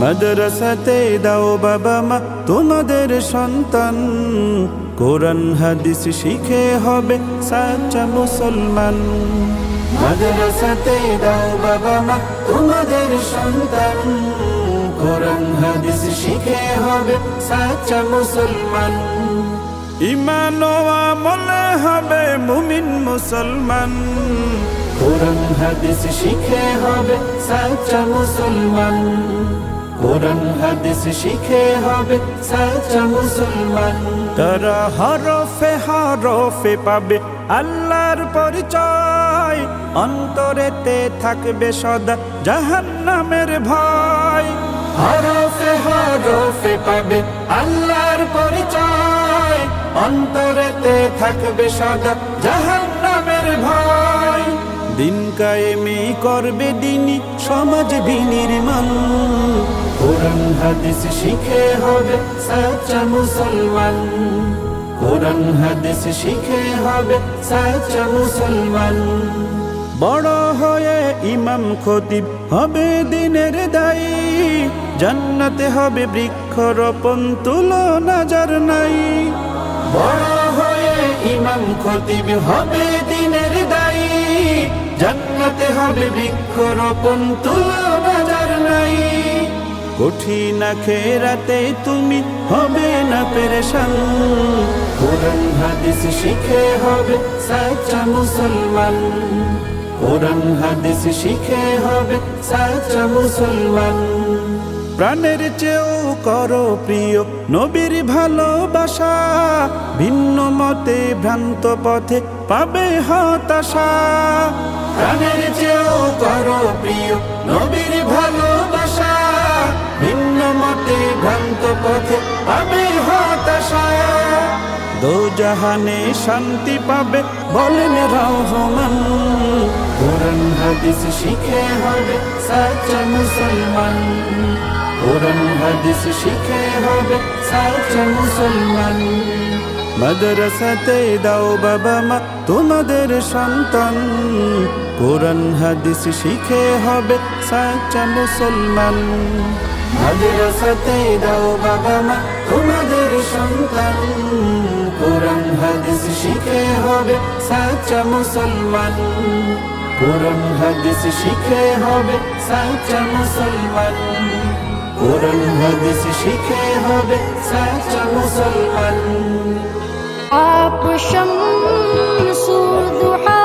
মাদ্রাসাতে দাও বাবা মা তোমাদের সন্তান, কোরআন হাদিস শিখে হবে সাচ্চা মুসলমান। মাদ্রাসাতে দাও বাবা মা তোমাদের সন্তান, কোরআন হাদিস শিখে হবে সাচ্চা মুসলমান। ঈমান ও আমলে হবে মুমিন মুসলমান, কোরআন হাদিস শিখে হবে সাচ্চা মুসলমান। কোরআন হাদিস শিখে হবে সাচ্চা মুসলমান। তারা হরফে হরফে পাবে আল্লাহর পরিচয়, অন্তরেতে থাকবে সদা জাহান্নামের ভয়। হরফে হরফে পাবে আল্লাহর পরিচয়, অন্তরেতে থাকবে সদা জাহান্নামের ভয়। দিন কায়েমি করবে দিনী সমাজ বিনির্মাণ, কোরআন হাদিস শিখে হবে সাচ্চা মুসলমান। কোরআন হাদিস শিখে হবে সাচ্চা মুসলমান। বড় হয়ে ইমাম খতিব হবে দিনের দায়ী, জান্নাতে হবে বৃক্ষরোপণ তুলনা যার নাই। বড় হয়ে ইমাম খতিব হবে দিনের দায়ী, জান্নাতে হবে বৃক্ষরোপণ তুলনা যার নাই। কঠিন আখিরাতে তুমি হবে না পেরেশান, কোরআন হাদিস শিখে হবে সাচ্চা মুসলমান। কোরআন হাদিস শিখে হবে সাচ্চা মুসলমান। প্রাণের চেয়েও করো প্রিয় নবীর ভালোবাসা, ভিন্ন মতে ভ্রান্ত পথে পাবে হতাশা। প্রাণের চেয়েও করো প্রিয় নবীর ভালোবাসা, ভিন্ন মতে ভ্রান্ত পথে পাবে হতাশা। দোজাহানে শান্তি পাবে বলেন রহমান, কোরআন হাদিস শিখে হবে সাচ্চা মুসলমান। কোরআন হাদিস শিখে হবে সাচ্চা মুসলমান। মাদ্রাসাতে দাও বাবা মা তোমাদের সন্তান, কোরআন হাদিস শিখে হবে সাচ্চা মুসলমান। মাদ্রাসাতে দাও বাবা মা তোমাদের সন্তান, কোরআন হাদিস শিখে হবে সাচ্চা মুসলমান। কোরআন হাদিস শিখে হবে সাচ্চা মুসলমান। কোরআন হাদিস শিখে হবে সাচ্চা মুসলমান। आप शम्सु दुहा